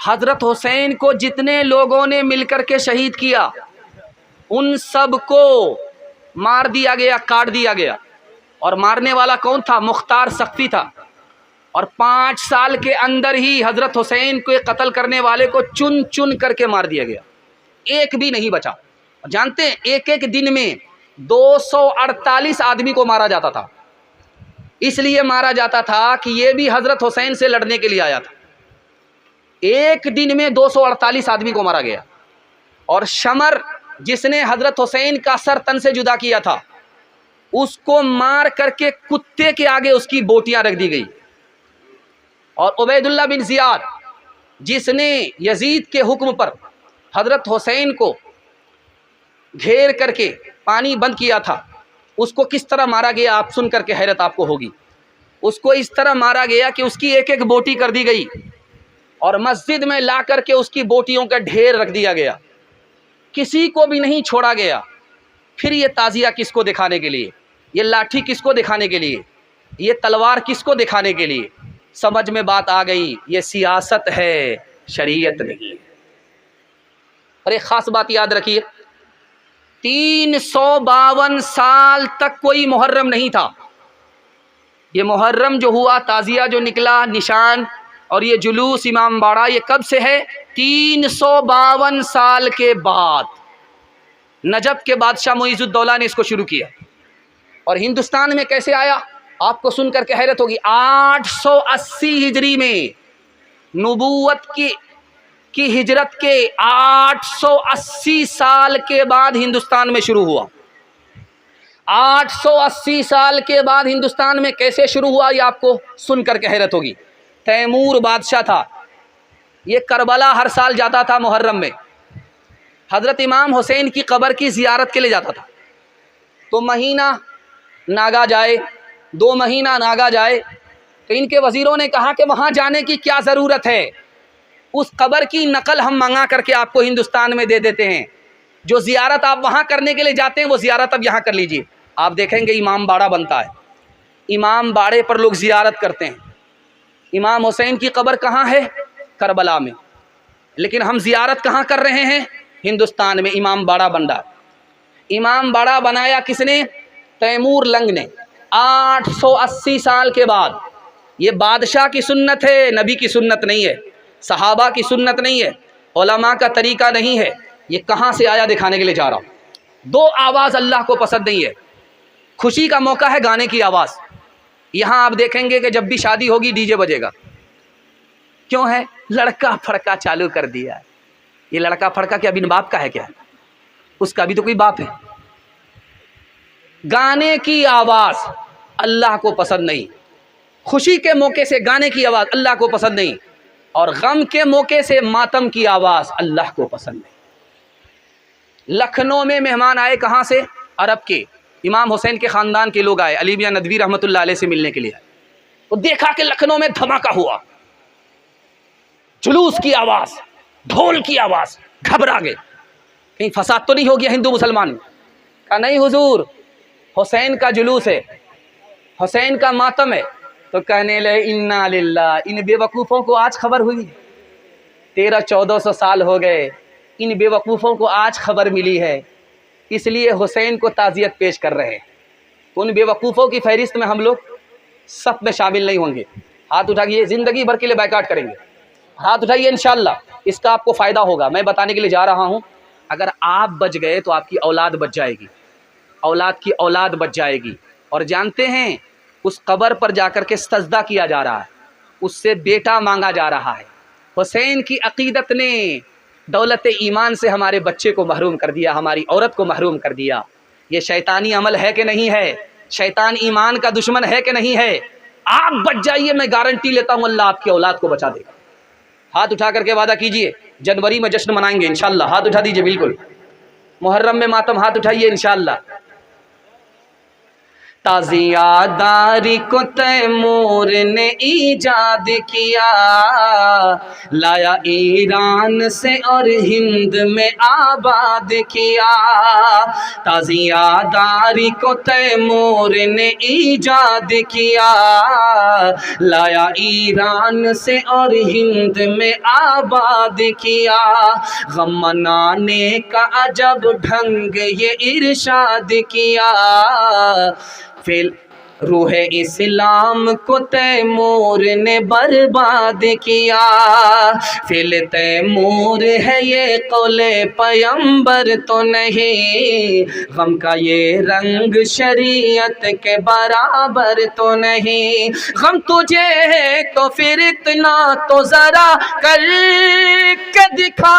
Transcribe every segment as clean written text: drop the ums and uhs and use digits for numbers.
हजरत हुसैन को जितने लोगों ने मिलकर के शहीद किया उन सब को मार दिया गया, काट दिया गया। और मारने वाला कौन था? मुख्तार सख्ती था। और 5 साल के अंदर ही हजरत हुसैन को कत्ल करने वाले को चुन चुन करके मार दिया गया, एक भी नहीं बचा। जानते हैं एक एक दिन में 248 आदमी को मारा जाता था। इसलिए मारा जाता था कि ये भी हजरत हुसैन से लड़ने के लिए आया था। एक दिन में 248 आदमी को मारा गया। और शमर जिसने हजरत हुसैन का सर तन से जुदा किया था उसको मार करके कुत्ते के आगे उसकी बोटियां रख दी गई। और उबैदुल्लाह बिन ज़ियाद जिसने यजीद के हुक्म पर हजरत हुसैन को घेर करके पानी बंद किया था, उसको किस तरह मारा गया आप सुन करके हैरत आपको होगी। उसको इस तरह मारा गया कि उसकी एक एक बोटी कर दी गई और मस्जिद में ला करके उसकी बोटियों का ढेर रख दिया गया, किसी को भी नहीं छोड़ा गया। फिर ये ताज़िया किसको दिखाने के लिए, ये लाठी किसको दिखाने के लिए, ये तलवार किसको दिखाने के लिए? समझ में बात आ गई, ये सियासत है, शरीयत नहीं है। और एक ख़ास बात याद रखिए, 352 साल तक कोई मुहर्रम नहीं था। ये मुहर्रम जो हुआ, ताज़िया जो निकला, निशान और ये जुलूस इमाम बाड़ा, ये कब से है? 352 साल के बाद नजब के बादशाह मुइज़ुद्दौला ने इसको शुरू किया। और हिंदुस्तान में कैसे आया आपको सुनकर के हैरत होगी। 880 हिजरी में नबूवत की हिजरत के 880 साल के बाद हिंदुस्तान में शुरू हुआ। 880 साल के बाद हिंदुस्तान में कैसे शुरू हुआ ये आपको सुनकर के हैरत होगी। तैमूर बादशाह था, ये करबला हर साल जाता था मुहर्रम में, हज़रत इमाम हुसैन की कब्र की ज़ियारत के लिए जाता था। तो महीना नागा जाए, 2 महीना नागा जाए, तो इनके वज़ीरों ने कहा कि वहाँ जाने की क्या ज़रूरत है, उस कब्र की नकल हम मंगा करके आपको हिंदुस्तान में दे देते हैं। जो ज़ियारत आप वहाँ करने के लिए जाते हैं वो ज़ियारत अब यहाँ कर लीजिए। आप देखेंगे इमाम बाड़ा बनता है, इमाम बाड़े पर लोग ज़ियारत करते हैं। इमाम हुसैन की कब्र कहाँ है? करबला में। लेकिन हम ज़ियारत कहाँ कर रहे हैं? हिंदुस्तान में। इमाम बाड़ा बन रहा है। इमाम बाड़ा बनाया किसने? तैमूर लंग ने। 880 साल के बाद। ये बादशाह की सुन्नत है, नबी की सुन्नत नहीं है, सहाबा की सुन्नत नहीं है, उलमा का तरीका नहीं है। ये कहाँ से आया दिखाने के लिए जा रहा हूँ। 2 आवाज़ अल्लाह को पसंद नहीं है। खुशी का मौका है गाने की आवाज़। यहाँ आप देखेंगे कि जब भी शादी होगी डीजे बजेगा। क्यों है? लड़का फड़का चालू कर दिया है। ये लड़का फड़का क्या बिन बाप का है क्या? उसका भी तो कोई बाप है। गाने की आवाज़ अल्लाह को पसंद नहीं। खुशी के मौके से गाने की आवाज़ अल्लाह को पसंद नहीं, और गम के मौके से मातम की आवाज़ अल्लाह को पसंद नहीं। लखनऊ में मेहमान आए, कहाँ से? अरब के। इमाम हुसैन के ख़ानदान के लोग आए, अली मियां नदवी रहमतुल्लाह अलैह से मिलने के लिए। तो देखा कि लखनऊ में धमाका हुआ, जुलूस की आवाज़, ढोल की आवाज़, घबरा गए कहीं फसाद तो नहीं हो गया हिंदू मुसलमान में। कहा नहीं हुजूर, हुसैन का जुलूस है, हुसैन का मातम है। तो कहने लगे इन्ना लिल्लाह। इन बेवकूफ़ों को आज खबर हुई, 1300-1400 साल हो गए, इन बेवकूफ़ों को आज खबर मिली है, इसलिए हुसैन को ताज़ियत पेश कर रहे हैं। उन बेवकूफ़ों की फहरिस्त में हम लोग सब में शामिल नहीं होंगे। हाथ उठाइए, ज़िंदगी भर के लिए बैकाट करेंगे। हाथ उठाइए, इंशाअल्लाह इसका आपको फ़ायदा होगा। मैं बताने के लिए जा रहा हूँ, अगर आप बच गए तो आपकी औलाद बच जाएगी, औलाद की औलाद बच जाएगी। और जानते हैं उस कब्र पर जाकर के सजदा किया जा रहा है, उससे बेटा मांगा जा रहा है। हुसैन की अक़ीदत ने दौलत ईमान से हमारे बच्चे को महरूम कर दिया, हमारी औरत को महरूम कर दिया। ये शैतानी अमल है कि नहीं है? शैतान ईमान का दुश्मन है कि नहीं है? आप बच जाइए, मैं गारंटी लेता हूँ अल्लाह आपकी औलाद को बचा देगा। हाथ उठा करके वादा कीजिए, जनवरी में जश्न मनाएंगे इंशाअल्लाह। हाथ उठा दीजिए, बिल्कुल। मुहर्रम में मातम, हाथ उठाइए इंशाअल्लाह। ताज़ियादारी को तैमूर ने ईजाद किया, लाया ईरान से और हिंद में आबाद किया। ताज़ियादारी को तैमूर ने ईजाद किया, लाया ईरान से और हिंद में आबाद किया। गम मनाने का अजब ढंग ये इरशाद किया, फिर रूह इस्लाम को तैमूर ने बर्बाद किया। फिर तैमूर है ये कौले पैगंबर तो नहीं, गम का ये रंग शरीयत के बराबर तो नहीं। गम तुझे है तो फिर इतना तो ज़रा कर के दिखा,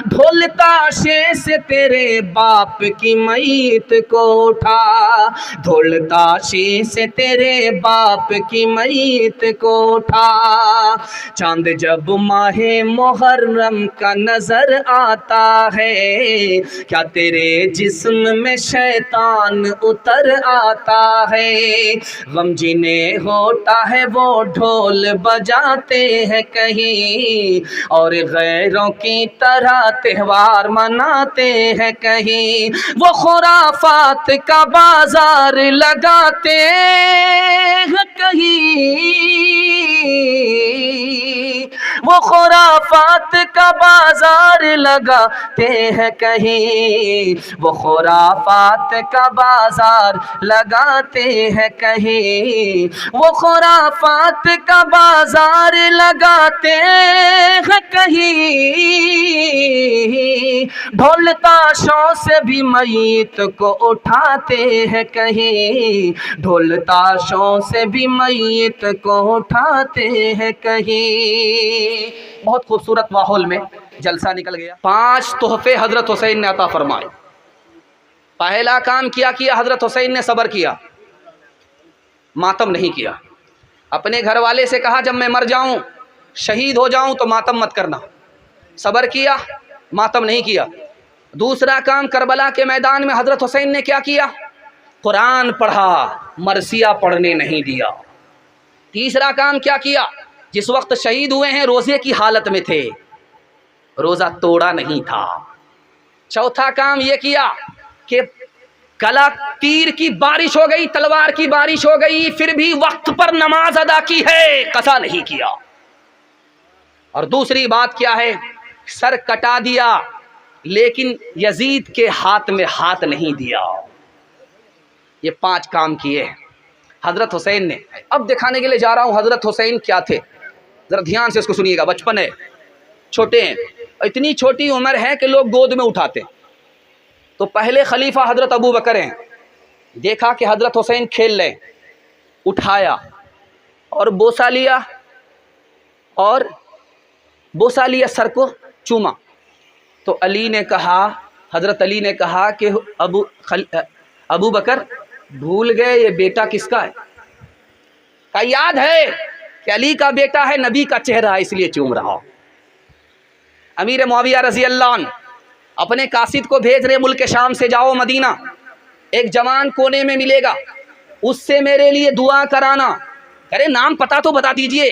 ढोल ताशे से तेरे बाप की मैयत को उठा, ढोल ताशे से तेरे बाप की मैयत को उठा। चांद जब माहे मुहर्रम का नजर आता है, क्या तेरे जिस्म में शैतान उतर आता है। गम जिन्हें होता है वो ढोल बजाते हैं कहीं, और गैरों की तरह त्योहार मनाते हैं कहीं। वो खुराफात का बाजार लगाते हैं कहीं, वो खुराफात का बाजार लगाते हैं कहीं, वो खुराफात का बाजार लगाते हैं कहीं, वो खुराफात का बाजार लगाते हैं कहीं। ढोल ताशों से भी मैयत को उठाते हैं कहीं, ढोल ताशों से भी मैयत को उठाते हैं कहीं। बहुत खूबसूरत माहौल में जलसा निकल गया। 5 तोहफे हजरत हुसैन ने अता फरमाए। पहला काम क्या किया हजरत हुसैन ने? सब्र किया, मातम नहीं किया। अपने घर वाले से कहा जब मैं मर जाऊं, शहीद हो जाऊं तो मातम मत करना। सब्र किया, मातम नहीं किया। दूसरा काम, करबला के मैदान में हजरत हुसैन ने क्या किया? कुरान पढ़ा, मरसिया पढ़ने नहीं दिया। तीसरा काम क्या किया? जिस वक्त शहीद हुए हैं रोज़े की हालत में थे, रोज़ा तोड़ा नहीं था। चौथा काम ये किया कि कला तीर की बारिश हो गई, तलवार की बारिश हो गई, फिर भी वक्त पर नमाज अदा की है, कसा नहीं किया। और दूसरी बात क्या है? सर कटा दिया लेकिन यजीद के हाथ में हाथ नहीं दिया। ये 5 काम किए हजरत हुसैन ने। अब दिखाने के लिए जा रहा हूं हजरत हुसैन क्या थे, जरा ध्यान से इसको सुनिएगा। बचपन है, छोटे हैं, इतनी छोटी उम्र है कि लोग गोद में उठाते। तो पहले खलीफा हजरत अबू बकर हैं, देखा कि हजरत हुसैन खेल रहे, उठाया और बोसा लिया, और बोसा लिया, सर को चूमा। तो अली ने कहा, हजरत अली ने कहा कि अबू बकर भूल गए ये बेटा किसका है? का याद है कि अली का बेटा है, नबी का चेहरा है, इसलिए चूम रहा हूं। अमीर मुआविया रजी अल्लाह अन्हु अपने कासिद को भेज रहे मुल्क शाम से, जाओ मदीना, एक जवान कोने में मिलेगा, उससे मेरे लिए दुआ कराना। करे नाम पता तो बता दीजिए।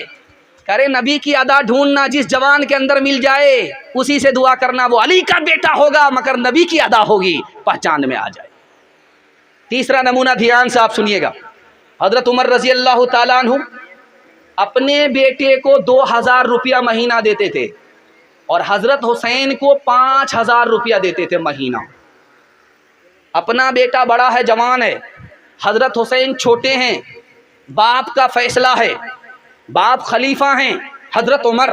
करे नबी की अदा ढूंढना, जिस जवान के अंदर मिल जाए उसी से दुआ करना। वो अली का बेटा होगा मगर नबी की अदा होगी, पहचान में आ जाए। तीसरा नमूना ध्यान से आप सुनिएगा। हजरत उमर रजी अल्लाह ताला अन्हु अपने बेटे को 2000 रुपया महीना देते थे और हजरत हुसैन को 5000 रुपया देते थे महीना। अपना बेटा बड़ा है, जवान है, हजरत हुसैन छोटे हैं, बाप का फैसला है, बाप खलीफा हैं हजरत उमर,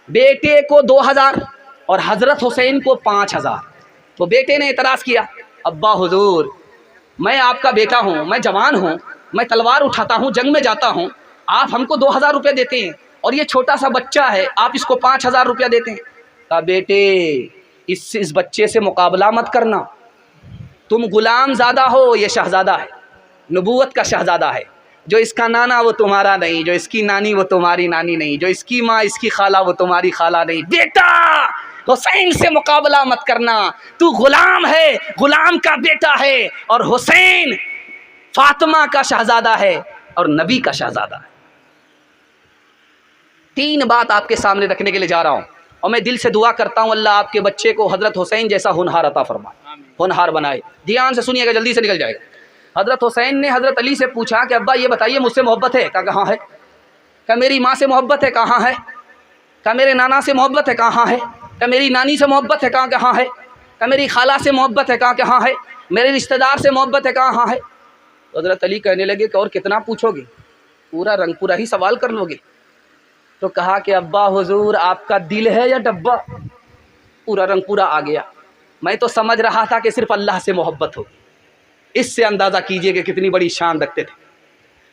बेटे को 2000 और हजरत हुसैन को 5000। तो बेटे ने एतराज़ किया, अब्बा हुजूर मैं आपका बेटा हूँ, मैं जवान हूँ, मैं तलवार उठाता हूँ, जंग में जाता हूँ, आप हमको 2000 रुपये देते हैं और ये छोटा सा बच्चा है, आप इसको 5000 रुपया देते हैं। कहा बेटे इस बच्चे से मुकाबला मत करना, तुम गुलाम ज़्यादा हो, ये शहज़ादा है, नबूवत का शहज़ादा है। जो इसका नाना वो तुम्हारा नहीं, जो इसकी नानी वो तुम्हारी नानी नहीं, जो इसकी माँ इसकी खाला वो तुम्हारी खाला नहीं। बेटा हुसैन से मुकाबला मत करना, तू गुलाम है, गुलाम का बेटा है, और हुसैन फातिमा का शहजादा है और नबी का शहजादा है। 3 बात आपके सामने रखने के लिए जा रहा हूँ, और मैं दिल से दुआ करता हूँ अल्लाह आपके बच्चे को हज़रत हुसैन जैसा होनहार अता फरमाए, होनहार बनाए। ध्यान से सुनिएगा, जल्दी से निकल जाएगा। हज़रत हुसैन ने हज़रत अली से पूछा कि अब्बा ये बताइए मुझसे मोहब्बत है? कहा कहाँ है? क्या मेरी माँ से मोहब्बत है? कहाँ है? क्या मेरे नाना से मोहब्बत है? कहाँ है? क्या मेरी नानी से मोहब्बत है? कहाँ है? क्या मेरी खाला से मोहब्बत है? कहाँ है? मेरे रिश्तेदार से मोहब्बत है? कहाँ है? हज़रत अली कहने लगे कि और कितना पूछोगे, पूरा रंग पूरा ही सवाल कर लोगे? तो कहा कि अब्बा हुजूर आपका दिल है या डब्बा? पूरा रंग पूरा आ गया। मैं तो समझ रहा था कि सिर्फ अल्लाह से मोहब्बत होगी। इससे अंदाज़ा कीजिए कि कितनी बड़ी शान रखते थे।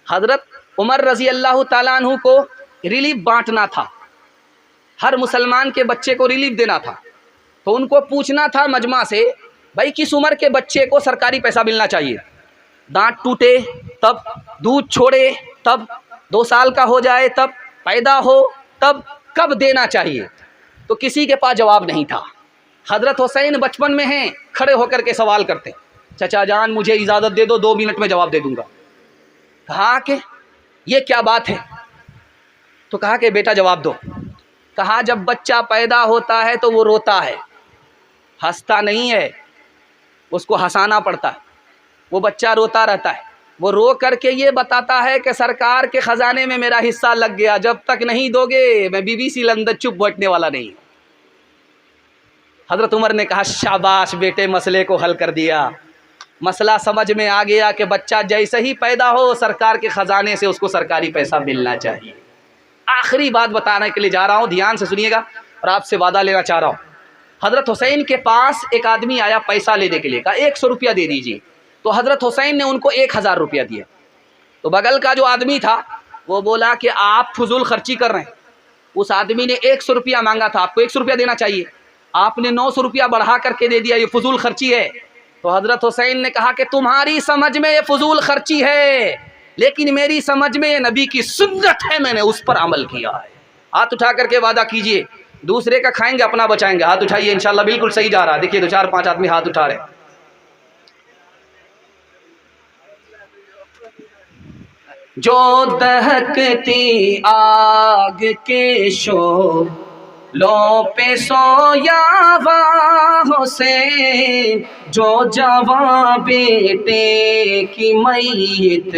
हज़रत उमर रज़ी अल्लाह ताला अन्हु को रिलीफ बांटना था, हर मुसलमान के बच्चे को रिलीफ देना था। तो उनको पूछना था मजमा से, भाई किस उम्र के बच्चे को सरकारी पैसा मिलना चाहिए? दांत टूटे तब, दूध छोड़े तब, 2 साल का हो जाए तब, पैदा हो तब, कब देना चाहिए? तो किसी के पास जवाब नहीं था। हज़रत हुसैन बचपन में हैं, खड़े होकर के सवाल करते, चचा जान मुझे इजाज़त दे दो, 2 मिनट में जवाब दे दूंगा। कहा कि ये क्या बात है? तो कहा कि बेटा जवाब दो। कहा जब बच्चा पैदा होता है तो वो रोता है, हंसता नहीं है, उसको हंसाना पड़ता है। वो बच्चा रोता रहता है, वो रो करके ये बताता है कि सरकार के ख़जाने में मेरा हिस्सा लग गया, जब तक नहीं दोगे मैं BBC लंदन चुप बैठने वाला नहीं। हज़रत उमर ने कहा शाबाश बेटे, मसले को हल कर दिया। मसला समझ में आ गया कि बच्चा जैसे ही पैदा हो सरकार के ख़जाने से उसको सरकारी पैसा मिलना चाहिए। आखिरी बात बताने के लिए जा रहा हूँ, ध्यान से सुनिएगा, और आपसे वादा लेना चाह रहा हूँ। हज़रत हुसैन के पास एक आदमी आया पैसा लेने के लिए, कहा 100 रुपया दे दीजिए। तो हज़रत हुसैन ने उनको 1000 रुपया दिया। तो बगल का जो आदमी था वो बोला कि आप फजूल खर्ची कर रहे हैं। उस आदमी ने 100 रुपया मांगा था, आपको 100 रुपया देना चाहिए, आपने 900 रुपया बढ़ा करके दे दिया, ये फजूल खर्ची है। तो हज़रत हुसैन ने कहा कि तुम्हारी समझ में ये फजूल खर्ची है, लेकिन मेरी समझ में ये नबी की सुन्नत है, मैंने उस पर अमल किया है। हाथ उठा करके वादा कीजिए, दूसरे का खाएंगे अपना बचाएंगे। हाथ उठाइए, इंशाल्लाह बिल्कुल सही जा रहा है। देखिए 2-4-5 आदमी हाथ उठा रहे हैं। जो दहकती आग के शोलों पे सोया हुआ हुसैन, जो जवां बेटे की मैयत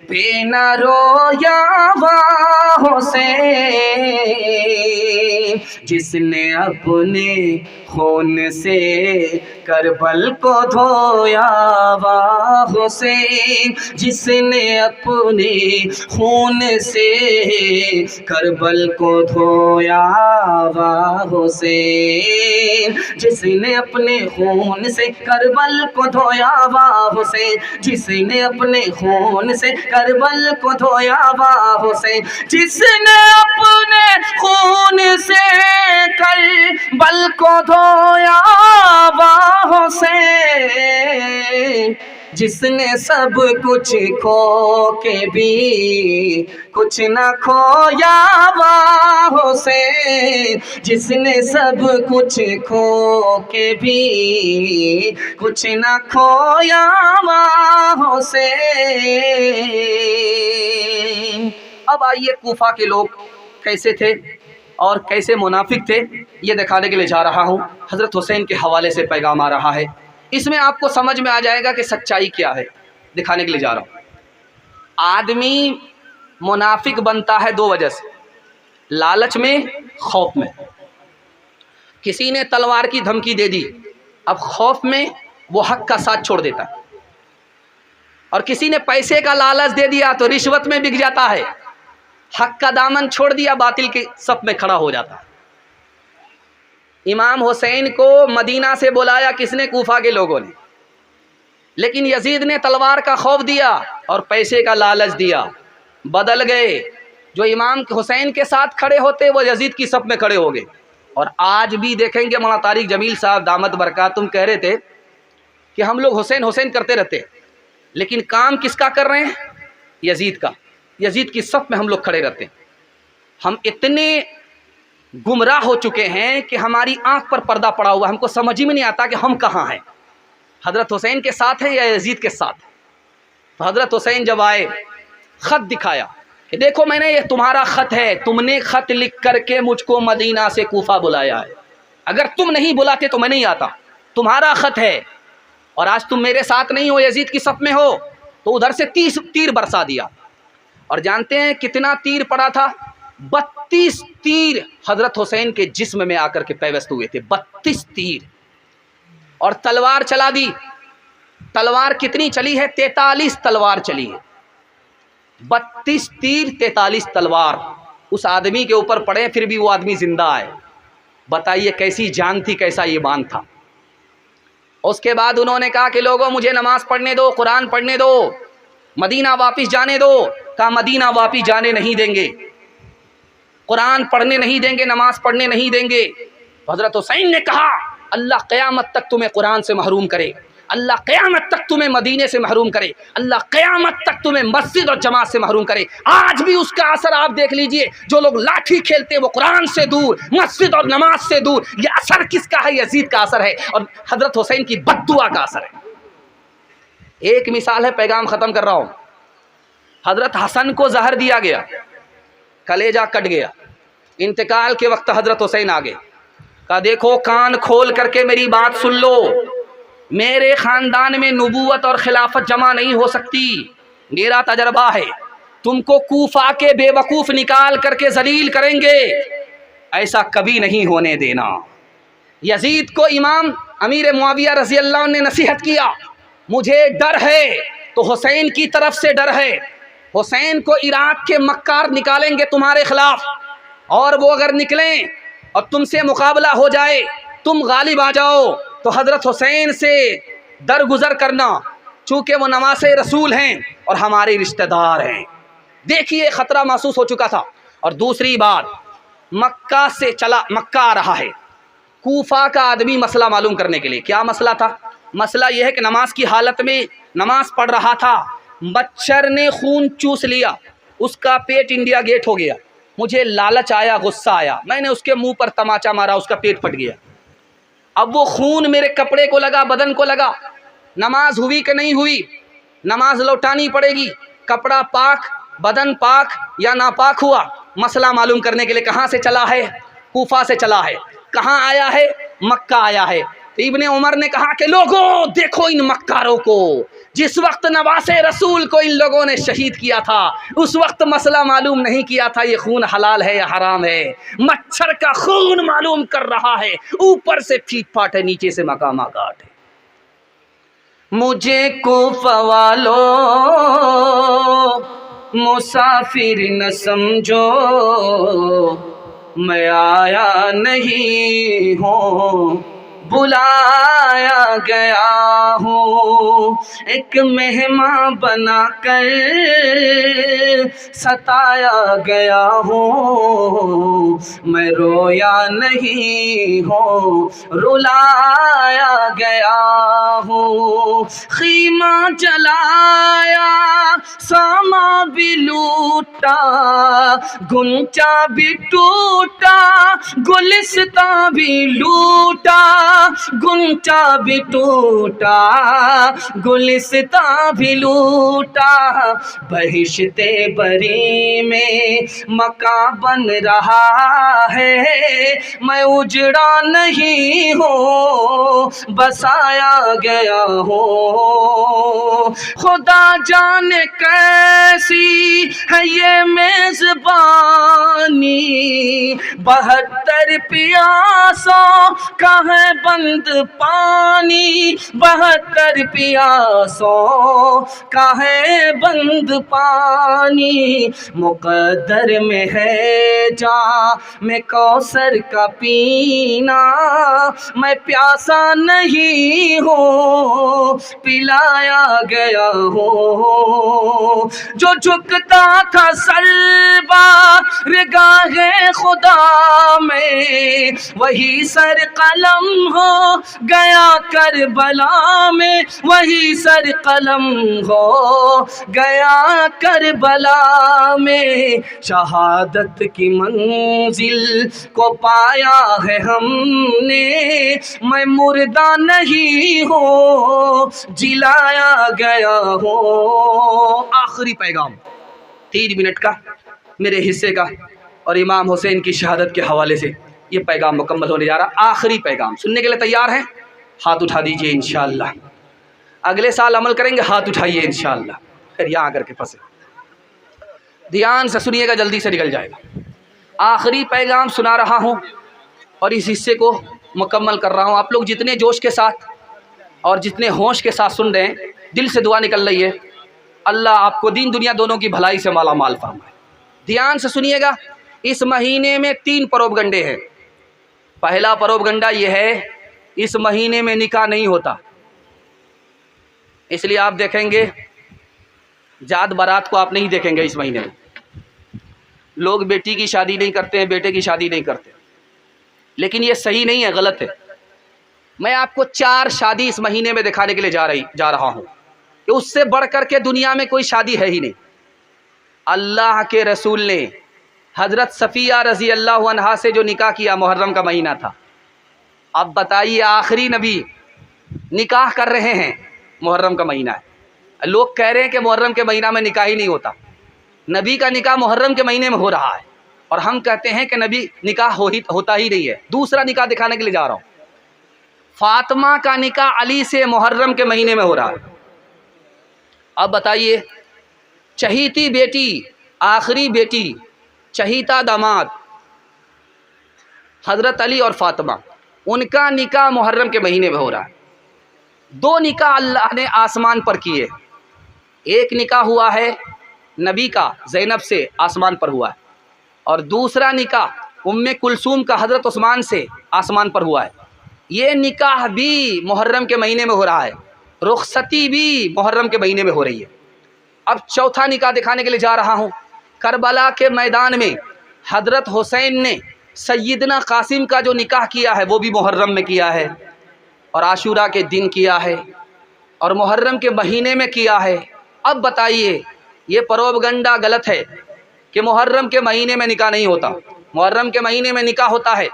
पे न रोया हुआ हुसैन, जिसने अपने खून से करबल को धोया हुआ हुसैन, जिसने अपने खून से करबल को धोया हुआ हुसैन, जिसने अपने खून से करबल को धोया हुआ हुसैन, जिसने अपने खून से करबल को धोया हुआ हुसैन, जिसने अपने खून से करबल को धोया हुआ हुसैन, जिसने सब कुछ खो के भी कुछ न खोया हुआ हुसैन, जिसने सब कुछ खो के भी कुछ न खोया हुआ हुसैन। अब आइए कूफा के लोग कैसे थे और कैसे मुनाफिक थे, ये दिखाने के लिए जा रहा हूँ। हज़रत हुसैन के हवाले से पैगाम आ रहा है, इसमें आपको समझ में आ जाएगा कि सच्चाई क्या है, दिखाने के लिए जा रहा हूँ। आदमी मुनाफिक बनता है 2 वजह से, लालच में, खौफ में। किसी ने तलवार की धमकी दे दी, अब खौफ में वो हक का साथ छोड़ देता है, और किसी ने पैसे का लालच दे दिया तो रिश्वत में बिक जाता है, हक का दामन छोड़ दिया, बातिल के सफ में खड़ा हो जाता है। इमाम हुसैन को मदीना से बुलाया किसने? कूफा के लोगों ने, लेकिन यजीद ने तलवार का खौफ दिया और पैसे का लालच दिया, बदल गए। जो इमाम हुसैन के साथ खड़े होते वो यजीद की सफ में खड़े हो गए। और आज भी देखेंगे, मौलाना तारिक जमील साहब दामत बरकातुम कह रहे थे कि हम लोग हुसैन हुसैन करते रहते, लेकिन काम किसका कर रहे हैं? यजीद का। यजीद की सफ में हम लोग खड़े रहते हैं। हम इतने गुमराह हो चुके हैं कि हमारी आंख पर पर्दा पड़ा हुआ, हमको समझ ही में नहीं आता कि हम कहाँ हैं, हज़रत हुसैन के साथ हैं या यजीद के साथ। तो हज़रत हुसैन जब आए, ख़त दिखाया कि देखो मैंने, ये तुम्हारा ख़त है, तुमने ख़त लिख करके मुझको मदीना से कूफा बुलाया है, अगर तुम नहीं बुलाते तो मैं नहीं आता, तुम्हारा ख़त है और आज तुम मेरे साथ नहीं हो, यजीद की सफ़ में हो। तो उधर से 30 तीर बरसा दिया। और जानते हैं कितना तीर पड़ा था? 32 तीर हज़रत हुसैन के जिस्म में आकर के पैवस्त हुए थे, 32 तीर। और तलवार चला दी। तलवार कितनी चली है? 43 तलवार चली है। 32 तीर 43 तलवार उस आदमी के ऊपर पड़े, फिर भी वो आदमी जिंदा है। बताइए कैसी जान थी, कैसा ईमान था। उसके बाद उन्होंने कहा कि लोगों मुझे नमाज पढ़ने दो, कुरान पढ़ने दो, मदीना वापस जाने दो। कहा मदीना वापस जाने नहीं देंगे, कुरान पढ़ने नहीं देंगे, नमाज पढ़ने नहीं देंगे। हज़रत हुसैन ने कहा अल्लाह क़यामत तक तुम्हें कुरान से महरूम करे, अल्लाह क़यामत तक तुम्हें मदीने से महरूम करे, अल्लाह क़यामत तक तुम्हें मस्जिद और जमात से महरूम करे। आज भी उसका असर आप देख लीजिए, जो लोग लाठी खेलते हैं वो कुरान से दूर, मस्जिद और नमाज से दूर। ये असर किसका है? यजीद का असर है और हज़रत हुसैन की बद्दुआ का असर है। एक मिसाल है, पैगाम ख़त्म कर रहा हूँ। हज़रत हसन को जहर दिया गया, कलेजा कट गया, इंतकाल के वक्त हज़रत हुसैन आ गए। कहा देखो कान खोल करके मेरी बात सुन लो, मेरे ख़ानदान में नबूवत और खिलाफत जमा नहीं हो सकती, मेरा तजर्बा है, तुमको कूफा के बेवकूफ़ निकाल करके जलील करेंगे, ऐसा कभी नहीं होने देना। यजीद को इमाम अमीर मुआविया रज़ी अल्लाह ने नसीहत किया, मुझे डर है तो हुसैन की तरफ से डर है, हुसैन को इराक के मक्कार निकालेंगे तुम्हारे खिलाफ, और वो अगर निकलें और तुमसे मुकाबला हो जाए, तुम गालिब आ जाओ, तो हज़रत हुसैन से दरगुजर करना, चूँकि वो नवासे रसूल हैं और हमारे रिश्तेदार हैं। देखिए ख़तरा महसूस हो चुका था। और दूसरी बात, मक्का से चला, मक्का आ रहा है, कूफा का आदमी मसला मालूम करने के लिए। क्या मसला था? मसला यह है कि नमाज की हालत में नमाज पढ़ रहा था, मच्छर ने खून चूस लिया, उसका पेट इंडिया गेट हो गया। मुझे लालच आया, गुस्सा आया, मैंने उसके मुंह पर तमाचा मारा, उसका पेट फट गया। अब वो खून मेरे कपड़े को लगा, बदन को लगा। नमाज हुई कि नहीं हुई? नमाज लौटानी पड़ेगी। कपड़ा पाक, बदन पाक या नापाक हुआ? मसला मालूम करने के लिए कहाँ से चला है? कूफा से चला है। कहाँ आया है? मक्का आया है। तो इब्ने उमर ने कहा कि लोगों देखो इन मक्कारों को, जिस वक्त नवासे रसूल को इन लोगों ने शहीद किया था, उस वक्त मसला मालूम नहीं किया था ये खून हलाल है या हराम है। मच्छर का खून मालूम कर रहा है, ऊपर से फीट फाट है, नीचे से मकामा काट है। मुझे कूफा वालो मुसाफिर न समझो, मैं आया नहीं हूँ, बुलाया गया हूँ, एक मेहमान बना कर सताया गया हूँ, मैं रोया नहीं हूँ, रुलाया गया हूँ। खीमा जलाया, सामा भी लूटा, गुंचा भी टूटा, गुलिस्तां भी लूटा, गुंचा भी टूटा, गुलिस्तां भी लूटा, बहिश्ते बरी में मकान बन रहा है, मैं उजड़ा नहीं हूँ, बसाया गया हूँ। खुदा जाने कैसी है ये मेजबानी, 72 प्यासों का है बंद पानी, 72 प्यासों का है बंद पानी, मुक़द्दर में है जा मैं कौसर का पीना, मैं प्यासा नहीं हूँ, पिलाया गया हूँ। जो झुकता था सलवार दरगाह खुदा में, वही सर कलम हो गया करबला में, वही सर कलम हो गया करबला में। शहादत की मंजिल को पाया है हमने, मैं मुर्दा नहीं हूँ जिलाया गया हूँ। आखिरी पैगाम 3 मिनट का मेरे हिस्से का और इमाम हुसैन की शहादत के हवाले से ये पैगाम मुकम्मल होने जा रहा। आखिरी पैगाम सुनने के लिए तैयार हैं? हाथ उठा दीजिए इंशाअल्लाह। अगले साल अमल करेंगे, हाथ उठाइए इंशाअल्लाह। फिर यहाँ आकर के फंसे, ध्यान से सुनिएगा, जल्दी से निकल जाएगा। आखिरी पैगाम सुना रहा हूँ और इस हिस्से को मुकम्मल कर रहा हूँ। आप लोग जितने जोश के साथ और जितने होश के साथ सुन रहे हैं, दिल से दुआ निकल रही है, अल्लाह आपको दीन दुनिया दोनों की भलाई से माला माल फरमाए। ध्यान से सुनिएगा। इस महीने में 3 प्रोपगंडे हैं। पहला प्रोपगंडा ये है, इस महीने में निकाह नहीं होता। इसलिए आप देखेंगे जात बारात को आप नहीं देखेंगे इस महीने में। लोग बेटी की शादी नहीं करते हैं, बेटे की शादी नहीं करते, लेकिन ये सही नहीं है, गलत है। मैं आपको 4 शादी इस महीने में दिखाने के लिए जा रहा हूँ कि उससे बढ़ कर के दुनिया में कोई शादी है ही नहीं। अल्लाह के रसूल ने हज़रत सफ़िया रज़ी अल्लाह अन्हा से जो निकाह किया, मुहर्रम का महीना था। अब बताइए, आखिरी नबी निकाह कर रहे हैं, मुहर्रम का महीना है। लोग कह रहे हैं कि मुहर्रम के महीना में निकाह ही नहीं होता। नबी का निकाह मुहर्रम के महीने में हो रहा है और हम कहते हैं कि नबी निकाह होता ही नहीं है। दूसरा निकाह दिखाने के लिए जा रहा हूँ। फातिमा का निकाह अली से मुहर्रम के महीने में हो रहा है। अब बताइए, चहीती बेटी, आखिरी बेटी, चहीता दामाद हज़रत अली और फातिमा, उनका निकाह मुहर्रम के महीने में हो रहा है। 2 निकाह अल्लाह ने आसमान पर किए। एक निकाह हुआ है नबी का ज़ैनब से, आसमान पर हुआ है, और दूसरा निकाह उम्मे कुलसूम का हज़रत उस्मान से आसमान पर हुआ है। ये निकाह भी मुहर्रम के महीने में हो रहा है, रुखसती भी मुहर्रम के महीने में हो रही है। अब चौथा निकाह दिखाने के लिए जा रहा हूँ। करबला के मैदान में हज़रत हुसैन ने सैयदना कासिम का जो निकाह किया है वो भी मुहर्रम में किया है, और आशूरा के दिन किया है, और मुहर्रम के महीने में किया है। अब बताइए, ये प्रोपगंडा गलत है कि मुहर्रम के महीने में निकाह नहीं होता। मुहर्रम के महीने में निकाह होता है,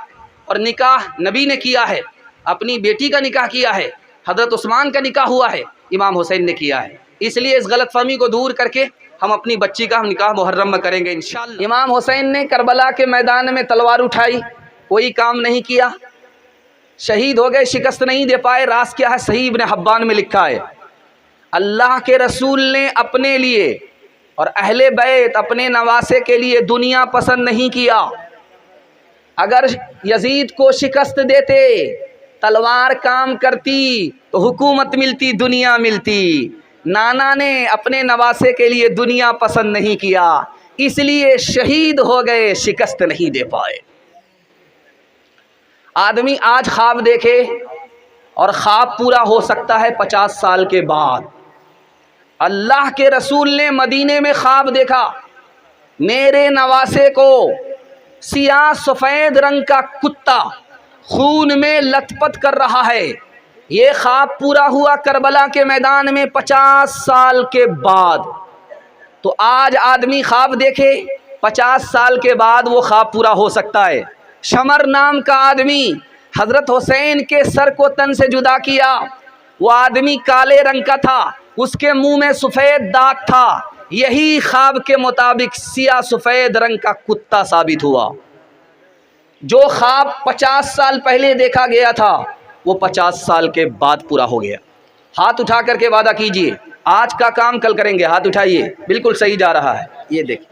और निकाह नबी ने किया है, अपनी बेटी का निकाह किया है, हज़रत उस्मान का निकाह हुआ है, इमाम हुसैन ने किया है। इसलिए इस गलतफहमी को दूर करके हम अपनी बच्ची का निकाह मुहर्रम में करेंगे इंशाअल्लाह। इमाम हुसैन ने करबला के मैदान में तलवार उठाई, कोई काम नहीं किया, शहीद हो गए, शिकस्त नहीं दे पाए। राज क्या है? सही इब्न हब्बान में लिखा है, अल्लाह के रसूल ने अपने लिए और अहले बैत, अपने नवासे के लिए दुनिया पसंद नहीं किया। अगर यजीद को शिकस्त देते, तलवार काम करती, तो हुकूमत मिलती, दुनिया मिलती। नाना ने अपने नवासे के लिए दुनिया पसंद नहीं किया, इसलिए शहीद हो गए, शिकस्त नहीं दे पाए। आदमी आज ख्वाब देखे और ख्वाब पूरा हो सकता है 50 साल के बाद। अल्लाह के रसूल ने मदीने में ख्वाब देखा, मेरे नवासे को सियाह सफ़ेद रंग का कुत्ता खून में लथपथ कर रहा है। ये ख्वाब पूरा हुआ करबला के मैदान में 50 साल के बाद। तो आज आदमी ख्वाब देखे, 50 साल के बाद वो ख्वाब पूरा हो सकता है। शमर नाम का आदमी हज़रत हुसैन के सर को तन से जुदा किया। वो आदमी काले रंग का था, उसके मुंह में सफ़ेद दाग था। यही ख्वाब के मुताबिक सिया सफ़ेद रंग का कुत्ता साबित हुआ। जो ख्वाब 50 साल पहले देखा गया था वो 50 साल के बाद पूरा हो गया। हाथ उठा करके वादा कीजिए, आज का काम कल करेंगे। हाथ उठाइए, बिल्कुल सही जा रहा है। ये देखिए,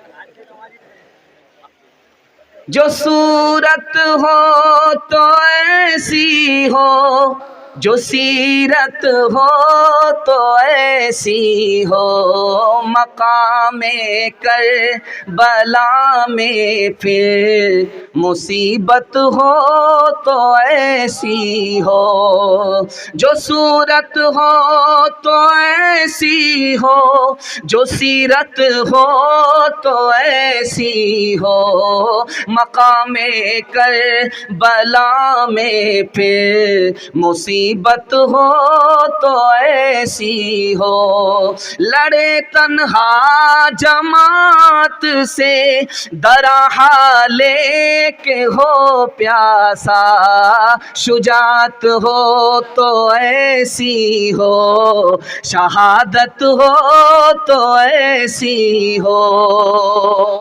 जो सूरत हो तो ऐसी हो, जो सीरत हो तो ऐसी हो, मकामे कर बला में फिर मुसीबत हो तो ऐसी हो। जो सूरत हो तो ऐसी हो, जो सीरत हो तो ऐसी हो, मकामे कर बला में फिर मुसीबत हो तो ऐसी हो। लड़े तन्हा जमात से दरहा लेके हो प्यासा, शुजात हो तो ऐसी हो, शहादत हो तो ऐसी हो।